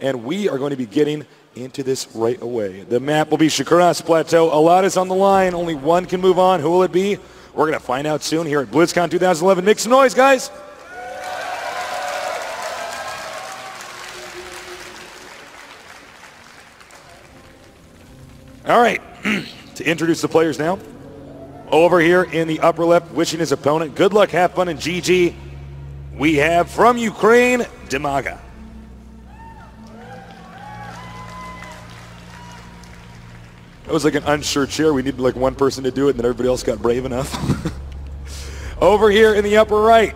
and we are going to be getting into this right away. The map will be Shakuras Plateau. A lot is on the line. Only one can move on. Who will it be? We're going to find out soon here at BlizzCon 2011. Make some noise, guys. All right, to introduce the players now. Over here in the upper left, wishing his opponent good luck, have fun, and GG, we have from Ukraine, Dimaga. That was like an unsure chair. We needed like one person to do it, and then everybody else got brave enough. Over here in the upper right,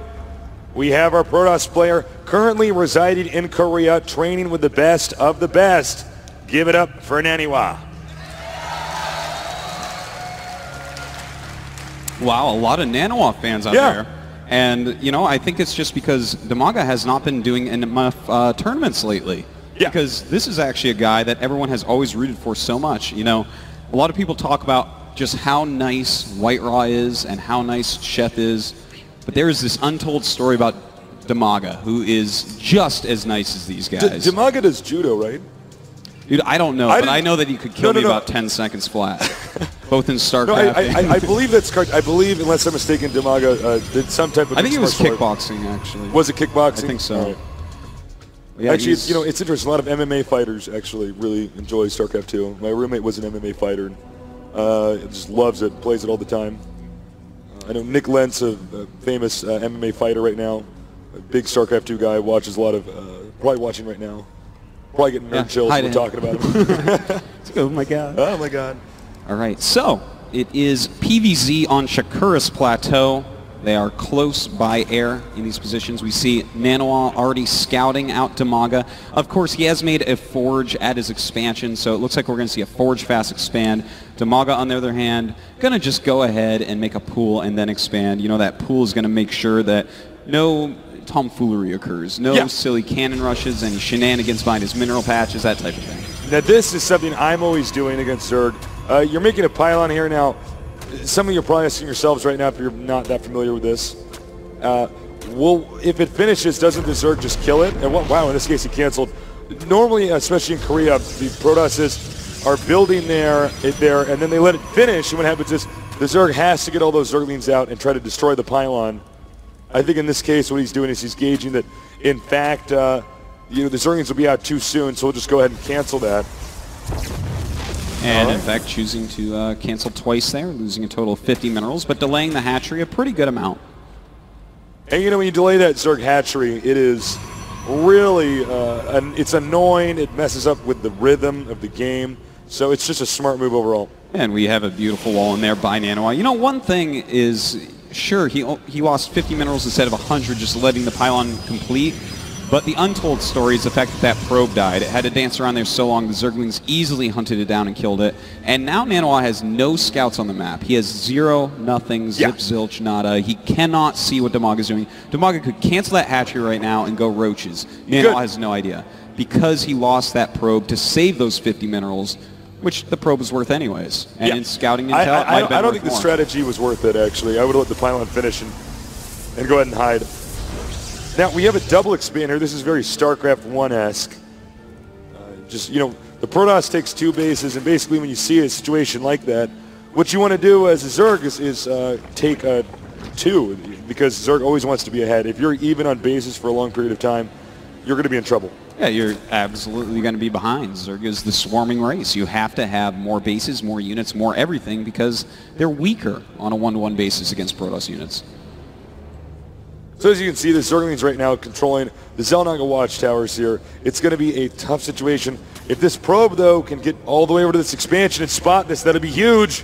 we have our Protoss player currently residing in Korea, training with the best of the best. Give it up for Naniwa. Wow, a lot of Naniwa fans out there. And, you know, I think it's just because Dimaga has not been doing enough tournaments lately. Yeah. Because this is actually a guy that everyone has always rooted for so much. You know, a lot of people talk about just how nice White Raw is and how nice Sheth is. But there is this untold story about Dimaga, who is just as nice as these guys. Dimaga does judo, right? Dude, I don't know, but I know that he could kill me about 10 seconds flat, both in StarCraft. I believe that's correct. I believe, unless I'm mistaken, Dimaga did some type of. I think it was kickboxing, actually. Was it kickboxing? I think so. Right. Yeah, actually, you know, it's interesting. A lot of MMA fighters actually really enjoy StarCraft II. My roommate was an MMA fighter. Just loves it, plays it all the time. I know Nick Lentz, a famous MMA fighter right now, a big StarCraft II guy, watches a lot of, probably watching right now. Probably getting nerd chills when we're talking about him. Oh my god. Oh my god. All right, so it is PVZ on Shakuras Plateau. They are close by air in these positions. We see Naniwa already scouting out Dimaga. Of course, he has made a forge at his expansion, so it looks like we're going to see a forge fast expand. Dimaga, on the other hand, going to just go ahead and make a pool and then expand. You know, that pool is going to make sure that no tomfoolery occurs. No silly cannon rushes, any shenanigans behind his mineral patches, that type of thing. Now, this is something I'm always doing against Zerg. You're making a pylon here now. Some of you are probably asking yourselves right now, if you're not that familiar with this, well, if it finishes, doesn't the Zerg just kill it? And wow, in this case, he canceled. Normally, especially in Korea, the Protosses are building there, and then they let it finish, and what happens is the Zerg has to get all those Zerglings out and try to destroy the pylon. I think in this case, what he's doing is he's gauging that, in fact, you know, the Zerglings will be out too soon, so we'll just go ahead and cancel that. And in fact, choosing to cancel twice there, losing a total of 50 minerals, but delaying the hatchery a pretty good amount. And you know, when you delay that Zerg hatchery, it is really, it's annoying. It messes up with the rhythm of the game. So it's just a smart move overall. And we have a beautiful wall in there by Naniwa. You know, one thing is, sure, he lost 50 minerals instead of 100, just letting the pylon complete. But the untold story is the fact that that probe died. It had to dance around there so long, the Zerglings easily hunted it down and killed it. And now Naniwa has no scouts on the map. He has 0, nothing, zip, zilch, nada. He cannot see what Dimaga's doing. Dimaga could cancel that hatchery right now and go roaches. Naniwa has no idea. Because he lost that probe to save those 50 minerals, which the probe was worth anyways. And in scouting intel, I don't think the strategy was worth it, actually. I would have let the pylon finish and go ahead and hide. Now, we have a double expander. This is very StarCraft 1-esque. Just, you know, the Protoss takes 2 bases, and basically when you see a situation like that, what you want to do as a Zerg is take 2, because Zerg always wants to be ahead. If you're even on bases for a long period of time, you're going to be in trouble. Yeah, you're absolutely going to be behind. Zerg is the swarming race. You have to have more bases, more units, more everything, because they're weaker on a 1-to-1 basis against Protoss units. So as you can see, the Zerglings right now controlling the Xel'Naga watchtowers here. It's going to be a tough situation. If this probe, though, can get all the way over to this expansion and spot this, that'll be huge.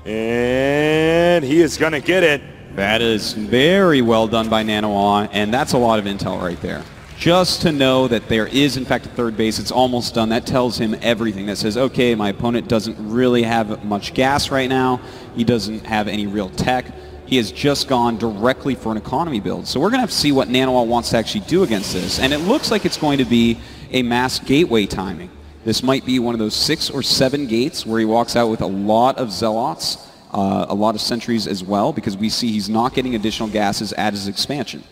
And he is going to get it. That is very well done by Naniwa, and that's a lot of intel right there. Just to know that there is, in fact, a third base, it's almost done. That tells him everything. That says, okay, my opponent doesn't really have much gas right now. He doesn't have any real tech. He has just gone directly for an economy build. So we're going to have to see what Naniwa wants to actually do against this. And it looks like it's going to be a mass gateway timing. This might be one of those 6 or 7 gates where he walks out with a lot of zealots, a lot of sentries as well, because we see he's not getting additional gases at his expansion.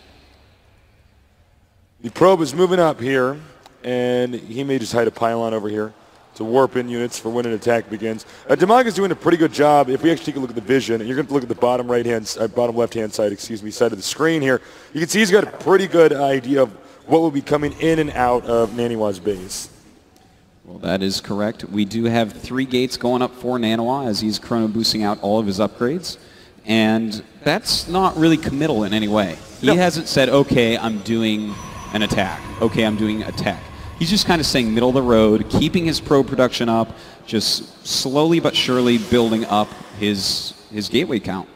The probe is moving up here, and he may just hide a pylon over here to warp in units for when an attack begins. Dimaga's doing a pretty good job. If we actually take a look at the vision, and you're going to look at the bottom bottom left-hand side, side of the screen here, you can see he's got a pretty good idea of what will be coming in and out of Naniwa's base. Well, that is correct. We do have 3 gates going up for Naniwa as he's chrono boosting out all of his upgrades, and that's not really committal in any way. He hasn't said, okay, I'm doing an attack. Okay, I'm doing a tech. He's just kind of staying middle of the road, keeping his probe production up, just slowly but surely building up his gateway count.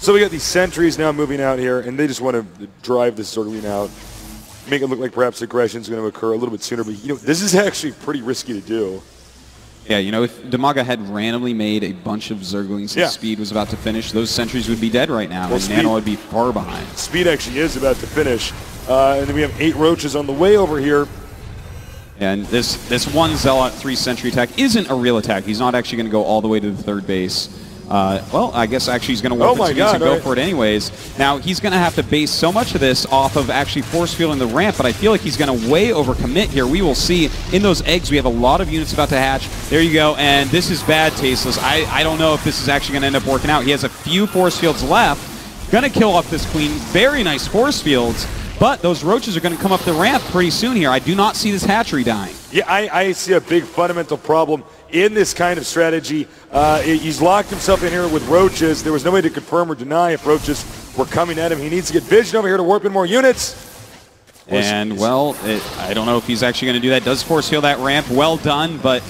So we got these sentries now moving out here, and they just want to drive this Zergling out, make it look like perhaps aggression is going to occur a little bit sooner. But this is actually pretty risky to do. Yeah, if Dimaga had randomly made a bunch of Zerglings and Speed was about to finish, those sentries would be dead right now, and Nano would be far behind. Speed actually is about to finish. And then we have 8 roaches on the way over here. And this one Zealot 3 sentry attack isn't a real attack. He's not actually going to go all the way to the 3rd base. Well, I guess actually he's going to warp and go for it anyways. Now, he's going to have to base so much of this off of actually force fielding the ramp, but I feel like he's going to way overcommit here. We will see in those eggs, we have a lot of units about to hatch. There you go, and this is bad, Tasteless. I don't know if this is actually going to end up working out. He has a few force fields left. Going to kill off this queen. Very nice force fields. But those roaches are going to come up the ramp pretty soon here. I do not see this hatchery dying. Yeah, I see a big fundamental problem in this kind of strategy. He's locked himself in here with roaches. There was no way to confirm or deny if roaches were coming at him. He needs to get vision over here to warp in more units. And, well, I don't know if he's actually going to do that. Does force field that ramp. Well done, but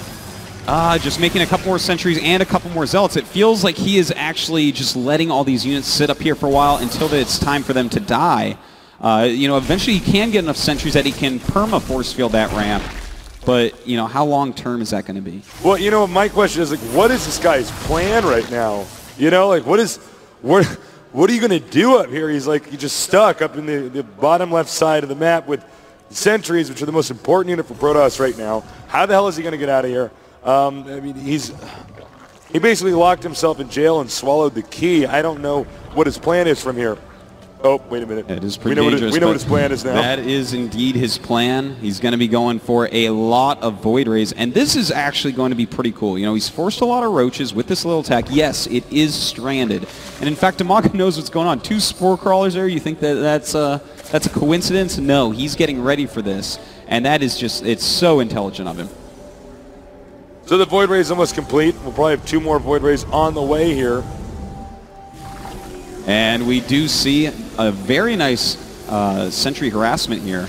just making a couple more sentries and a couple more zealots. It feels like he is actually just letting all these units sit up here for a while until it's time for them to die. Eventually he can get enough sentries that he can perma force field that ramp, but, how long term is that going to be? Well, my question is, what is this guy's plan right now? What are you going to do up here? He's just stuck up in the bottom left side of the map with sentries, which are the most important unit for Protoss right now. How the hell is he going to get out of here? He basically locked himself in jail and swallowed the key. I don't know what his plan is from here. Oh, wait a minute. It is pretty dangerous. We know what his plan is now. That is indeed his plan. He's going to be going for a lot of Void Rays, and this is actually going to be pretty cool. He's forced a lot of roaches with this little attack. Yes, it is stranded. And in fact, Dimaga knows what's going on. 2 spore crawlers there. You think that's a coincidence? No, he's getting ready for this. And that is just, it's so intelligent of him. So the Void Ray is almost complete. We'll probably have 2 more Void Rays on the way here. And we do see a very nice sentry harassment here.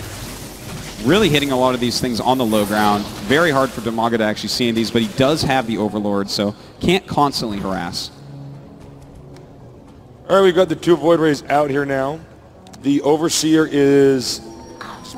Really hitting a lot of these things on the low ground. Very hard for Dimaga to actually see these, but he does have the Overlord, so can't constantly harass. All right, we've got the 2 Void Rays out here now. The Overseer is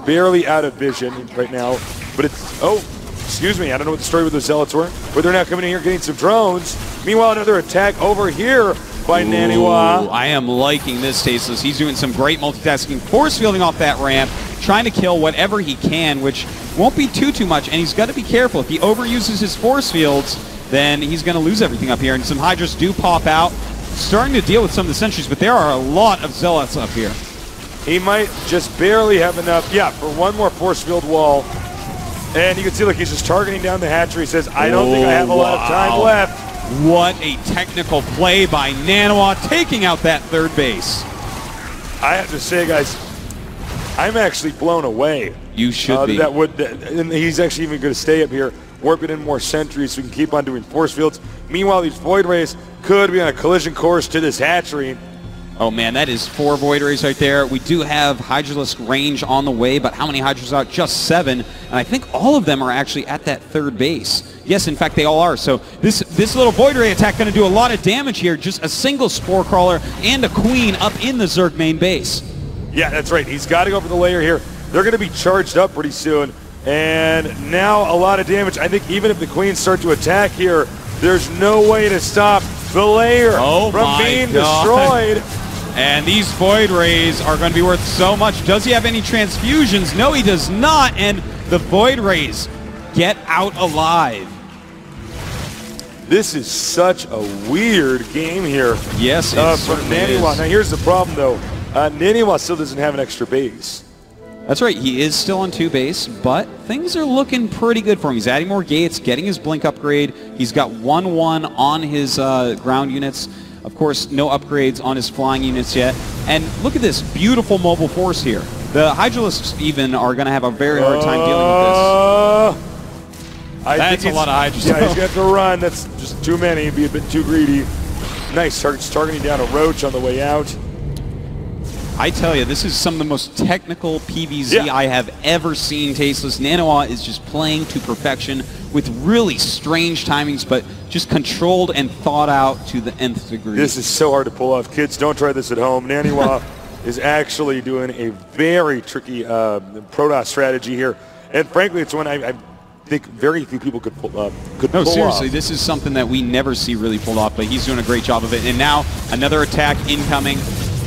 barely out of vision right now, but it's... Oh, excuse me, I don't know what the story with those Zealots were, but they're now coming in here getting some drones. Meanwhile, another attack over here by Naniwa. I am liking this, Tasteless. He's doing some great multitasking, force fielding off that ramp, trying to kill whatever he can, which won't be too much, and he's got to be careful. If he overuses his force fields, then he's going to lose everything up here, and some Hydras do pop out, starting to deal with some of the sentries, but there are a lot of Zealots up here. He might just barely have enough, for one more force field wall, and you can see, he's just targeting down the hatchery. He says, I don't think I have a lot of time left. What a technical play by Naniwa, taking out that 3rd base. I have to say, guys, I'm actually blown away. You should be. And he's actually even going to stay up here, warping in more sentries so we can keep on doing force fields. Meanwhile, these Void Rays could be on a collision course to this hatchery. Oh man, that is 4 Void Rays right there. We do have Hydralisk range on the way, but how many Hydras out? Just 7. And I think all of them are actually at that 3rd base. Yes, in fact, they all are. So this little Void Ray attack going to do a lot of damage here. Just a single Spore Crawler and a Queen up in the Zerg main base. Yeah, that's right. He's got to go for the layer here. They're going to be charged up pretty soon. And now a lot of damage. I think even if the Queens start to attack here, there's no way to stop the layer from being destroyed. And these Void Rays are going to be worth so much. Does he have any transfusions? No, he does not. And the Void Rays get out alive. This is such a weird game here. Yes, for Naniwa. Now here's the problem, though. Naniwa still doesn't have an extra base. That's right, he is still on 2 base, but things are looking pretty good for him. He's adding more gates, getting his blink upgrade. He's got 1-1 on his ground units. Of course, no upgrades on his flying units yet. And look at this beautiful mobile force here. The Hydralisks even are going to have a very hard time dealing with this. That's a lot of Hydras. Yeah, he's going to have to run. That's just too many. Be a bit too greedy. Nice, targeting down a Roach on the way out. I tell you, this is some of the most technical PvZ I have ever seen, Tasteless. Naniwa is just playing to perfection with really strange timings, but just controlled and thought out to the nth degree. This is so hard to pull off. Kids, don't try this at home. Naniwa is actually doing a very tricky Protoss strategy here. And frankly, it's one I think very few people could pull off. No, seriously, this is something that we never see really pulled off, but he's doing a great job of it. And now, another attack incoming.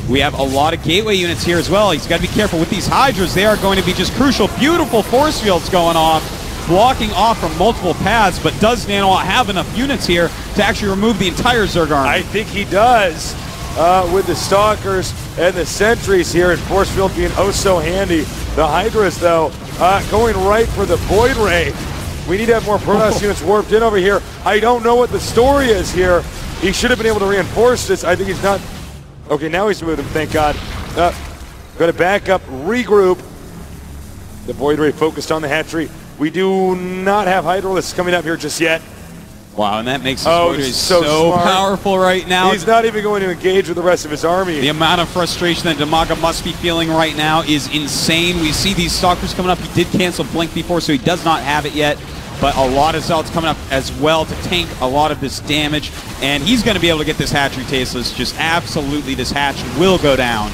We have a lot of gateway units here as well. He's got to be careful with these Hydras. They are going to be just crucial. Beautiful force fields going off, blocking off from multiple paths. But does Naniwa have enough units here to actually remove the entire Zerg army? I think he does, with the Stalkers and the Sentries here, and force field being oh so handy. The Hydras, though, going right for the Void Ray. We need to have more Protoss units warped in over here. I don't know what the story is here. He should have been able to reinforce this. I think he's not. Okay, now he's moved him, thank God. Going to back up, regroup. The Void Ray focused on the hatchery. We do not have Hydralisks coming up here just yet. Wow, and that makes his Void Ray so powerful right now. He's not even going to engage with the rest of his army. The amount of frustration that Dimaga must be feeling right now is insane. We see these Stalkers coming up. He did cancel Blink before, so he does not have it yet. But a lot of Zealots coming up as well to tank a lot of this damage. And he's going to be able to get this hatchery Tasteless. Just absolutely, this hatch will go down.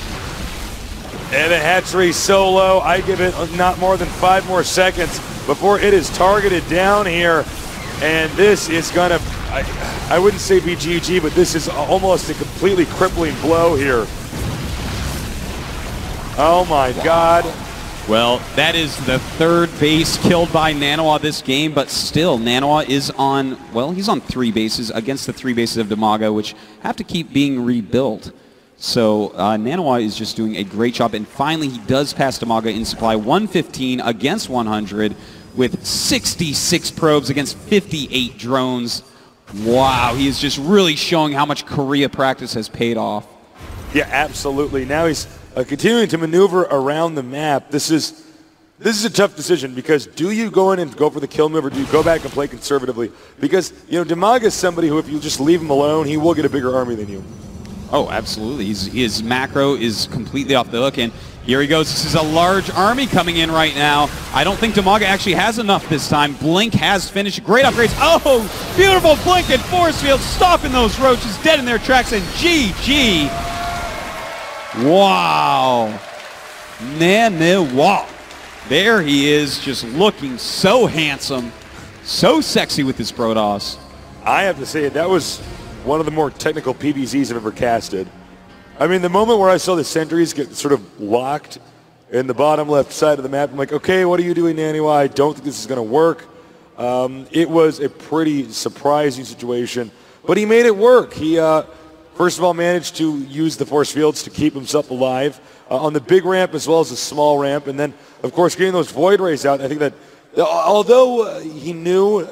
And the hatchery solo, I give it not more than 5 more seconds before it is targeted down here. And this is going to, I wouldn't say be GG, but this is almost a completely crippling blow here. Oh my God. Well, that is the 3rd base killed by Naniwa this game, but still, Naniwa is on, well, he's on 3 bases against the 3 bases of Dimaga, which have to keep being rebuilt. So Naniwa is just doing a great job, and finally he does pass Dimaga in supply, 115 against 100, with 66 probes against 58 drones. Wow, he is just really showing how much Korea practice has paid off. Yeah, absolutely. Now he's continuing to maneuver around the map. This is a tough decision, because do you go in and go for the kill move, or do you go back and play conservatively? Because, you know, Dimaga is somebody who, if you just leave him alone, he will get a bigger army than you. Oh, absolutely. His macro is completely off the hook, and here he goes. This is a large army coming in right now. I don't think Dimaga actually has enough this time. Blink has finished. Great upgrades. Oh, beautiful Blink and force field, stopping those Roaches dead in their tracks, and GG. Wow. Naniwa. There he is, just looking so handsome, so sexy with his Protoss. I have to say, that was one of the more technical PvZs I've ever casted. I mean, the moment where I saw the sentries get sort of locked in the bottom left side of the map, I'm like, okay, what are you doing, Naniwa? I don't think this is going to work. It was a pretty surprising situation, but he made it work. He, first of all, managed to use the force fields to keep himself alive on the big ramp as well as the small ramp, and then, of course, getting those Void Rays out. I think that although he knew,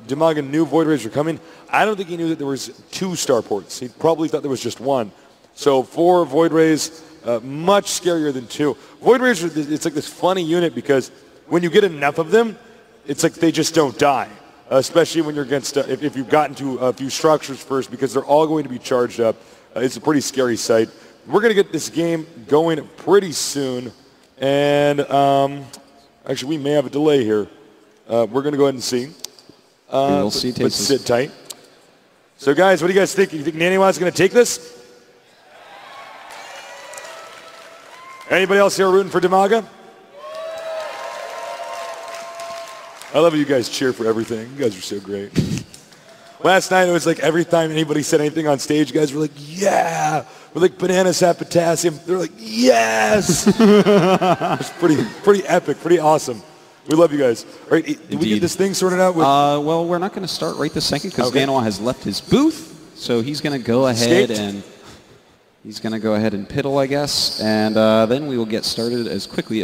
Dimaga knew Void Rays were coming, I don't think he knew that there was 2 starports. He probably thought there was just 1. So 4 Void Rays, much scarier than 2. Void Rays, it's like this funny unit, because when you get enough of them, it's like they just don't die. Especially when you're against, if you've gotten to a few structures first, because they're all going to be charged up. It's a pretty scary sight. We're going to get this game going pretty soon. And actually, we may have a delay here. We're going to go ahead and see. We'll see. But sit tight. So, guys, what do you guys think? You think Naniwa's going to take this? Anybody else here rooting for Dimaga? I love how you guys cheer for everything. You guys are so great. Last night, it was like every time anybody said anything on stage, you guys were like, yeah. We're like, bananas have potassium. They're like, yes. It's pretty epic, pretty awesome. We love you guys. All right, did we get this thing sorted out? With well, we're not going to start right this second, because Naniwa has left his booth. So he's going to go ahead and piddle, I guess. And then we will get started as quickly